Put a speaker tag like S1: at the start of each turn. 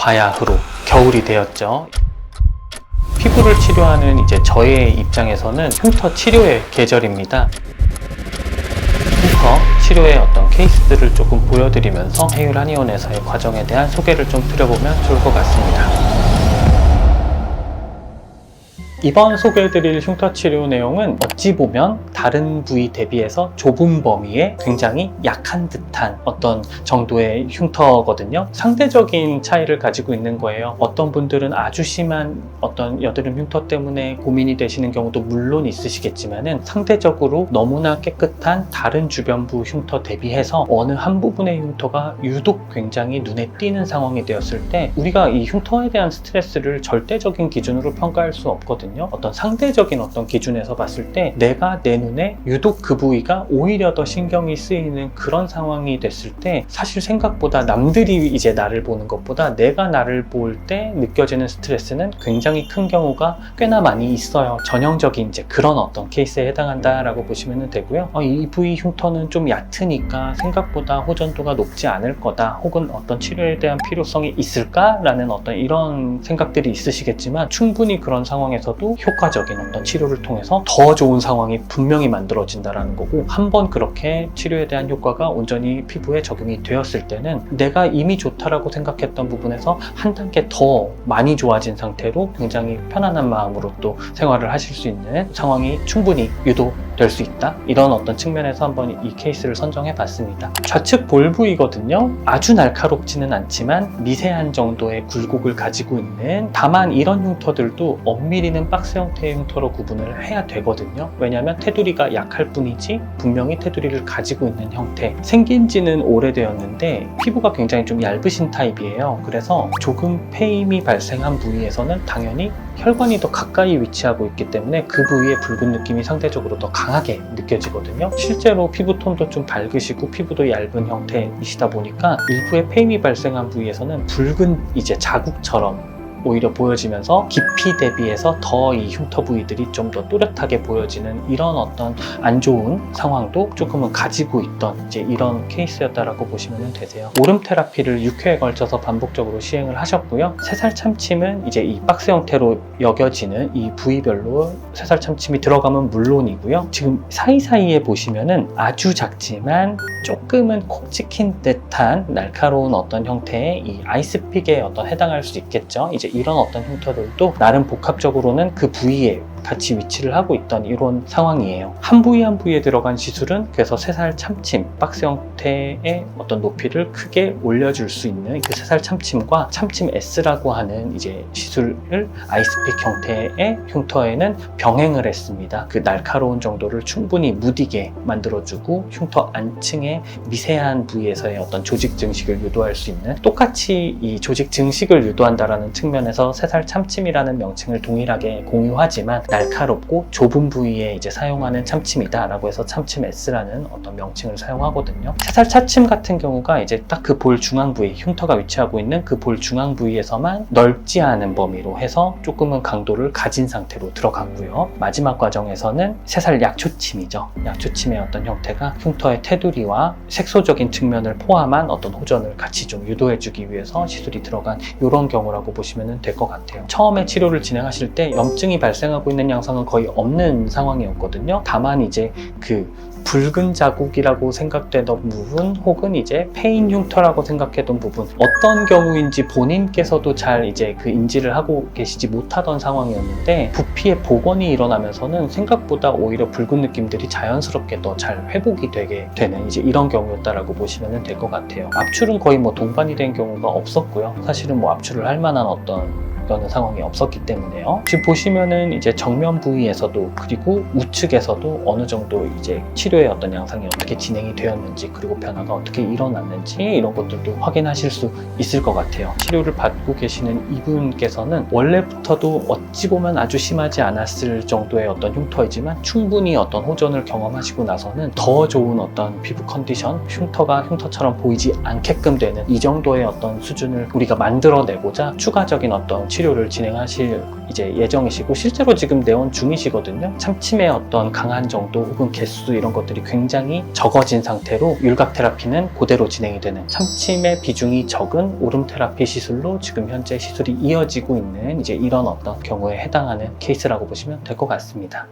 S1: 바야흐로 겨울이 되었죠. 피부를 치료하는 이제 저의 입장에서는 흉터 치료의 계절입니다. 흉터 치료의 어떤 케이스들을 조금 보여드리면서 해율 한의원에서의 과정에 대한 소개를 좀 드려보면 좋을 것 같습니다. 이번 소개해드릴 흉터 치료 내용은 어찌 보면 다른 부위 대비해서 좁은 범위에 굉장히 약한 듯한 어떤 정도의 흉터거든요. 상대적인 차이를 가지고 있는 거예요. 어떤 분들은 아주 심한 어떤 여드름 흉터 때문에 고민이 되시는 경우도 물론 있으시겠지만은 상대적으로 너무나 깨끗한 다른 주변부 흉터 대비해서 어느 한 부분의 흉터가 유독 굉장히 눈에 띄는 상황이 되었을 때 우리가 이 흉터에 대한 스트레스를 절대적인 기준으로 평가할 수 없거든요. 어떤 상대적인 어떤 기준에서 봤을 때 내가 내 눈에 유독 그 부위가 오히려 더 신경이 쓰이는 그런 상황이 됐을 때 사실 생각보다 남들이 이제 나를 보는 것보다 내가 나를 볼 때 느껴지는 스트레스는 굉장히 큰 경우가 꽤나 많이 있어요. 전형적인 이제 그런 어떤 케이스에 해당한다라고 보시면 되고요. 이 부위 흉터는 좀 얕으니까 생각보다 호전도가 높지 않을 거다, 혹은 어떤 치료에 대한 필요성이 있을까라는 어떤 이런 생각들이 있으시겠지만 충분히 그런 상황에서도 효과적인 어떤 치료를 통해서 더 좋은 상황이 분명히 만들어진다는 거고, 한번 그렇게 치료에 대한 효과가 온전히 피부에 적용이 되었을 때는 내가 이미 좋다라고 생각했던 부분에서 한 단계 더 많이 좋아진 상태로 굉장히 편안한 마음으로 또 생활을 하실 수 있는 상황이 충분히 유도될 수 있다, 이런 어떤 측면에서 한번 이 케이스를 선정해 봤습니다. 좌측 볼 부위거든요. 아주 날카롭지는 않지만 미세한 정도의 굴곡을 가지고 있는, 다만 이런 흉터들도 엄밀히는 박스 형태의 흉터로 구분을 해야 되거든요. 왜냐하면 테두리가 약할 뿐이지 분명히 테두리를 가지고 있는 형태, 생긴 지는 오래되었는데 피부가 굉장히 좀 얇으신 타입이에요. 그래서 조금 패임이 발생한 부위에서는 당연히 혈관이 더 가까이 위치하고 있기 때문에 그 부위의 붉은 느낌이 상대적으로 더 강하게 느껴지거든요. 실제로 피부톤도 좀 밝으시고 피부도 얇은 형태이시다 보니까 일부의 패임이 발생한 부위에서는 붉은 이제 자국처럼 오히려 보여지면서 깊이 대비해서 더 이 흉터 부위들이 좀 더 또렷하게 보여지는 이런 어떤 안 좋은 상황도 조금은 가지고 있던 이제 이런 케이스였다라고 보시면 되세요. 오름 테라피를 6회에 걸쳐서 반복적으로 시행을 하셨고요. 새살 참침은 이제 이 박스 형태로 여겨지는 이 부위별로 새살 참침이 들어가면 물론이고요. 지금 사이사이에 보시면은 아주 작지만 조금은 콕 찍힌 듯한 날카로운 어떤 형태의 이 아이스픽에 어떤 해당할 수 있겠죠. 이제 이런 어떤 흉터들도 나름 복합적으로는 그 부위에 같이 위치를 하고 있던 이런 상황이에요. 한 부위 한 부위에 들어간 시술은 그래서 새살 참침, 박스 형태의 어떤 높이를 크게 올려줄 수 있는 그 새살 참침과 참침 S라고 하는 이제 시술을 아이스픽 형태의 흉터에는 병행을 했습니다. 그 날카로운 정도를 충분히 무디게 만들어주고 흉터 안층의 미세한 부위에서의 어떤 조직 증식을 유도할 수 있는, 똑같이 이 조직 증식을 유도한다라는 측면에서 새살 참침이라는 명칭을 동일하게 공유하지만 날카롭고 좁은 부위에 이제 사용하는 참침이다라고 해서 참침 S라는 어떤 명칭을 사용하거든요. 새살 참침 같은 경우가 이제 딱 그 볼 중앙 부위, 흉터가 위치하고 있는 그 볼 중앙 부위에서만 넓지 않은 범위로 해서 조금은 강도를 가진 상태로 들어갔고요. 마지막 과정에서는 새살 약초침이죠. 약초침의 어떤 형태가 흉터의 테두리와 색소적인 측면을 포함한 어떤 호전을 같이 좀 유도해주기 위해서 시술이 들어간 이런 경우라고 보시면 될 것 같아요. 처음에 치료를 진행하실 때 염증이 발생하고 있는 양상은 거의 없는 상황이었거든요. 다만 이제 그 붉은 자국이라고 생각되던 부분, 혹은 이제 패인 흉터라고 생각했던 부분, 어떤 경우인지 본인께서도 잘 이제 그 인지를 하고 계시지 못하던 상황이었는데 부피의 복원이 일어나면서는 생각보다 오히려 붉은 느낌들이 자연스럽게 더 잘 회복이 되게 되는 이제 이런 경우였다라고 보시면 될 것 같아요. 압출은 거의 뭐 동반이 된 경우가 없었고요. 사실은 뭐 압출을 할 만한 어떤 그런 상황이 없었기 때문에요. 지금 보시면은 이제 정면 부위에서도 그리고 우측에서도 어느 정도 이제 치료의 어떤 양상이 어떻게 진행이 되었는지, 그리고 변화가 어떻게 일어났는지 이런 것들도 확인하실 수 있을 것 같아요. 치료를 받고 계시는 이분께서는 원래부터도 어찌 보면 아주 심하지 않았을 정도의 어떤 흉터이지만 충분히 어떤 호전을 경험하시고 나서는 더 좋은 어떤 피부 컨디션, 흉터가 흉터처럼 보이지 않게끔 되는 이 정도의 어떤 수준을 우리가 만들어내고자 추가적인 어떤 치료를 진행하실 이제 예정이시고, 실제로 지금 내원 중이시거든요. 참침의 어떤 강한 정도 혹은 개수 이런 것 것들이 굉장히 적어진 상태로 율각 테라피는 그대로 진행이 되는, 참침의 비중이 적은 오름 테라피 시술로 지금 현재 시술이 이어지고 있는 이제 이런 어떤 경우에 해당하는 케이스라고 보시면 될 것 같습니다.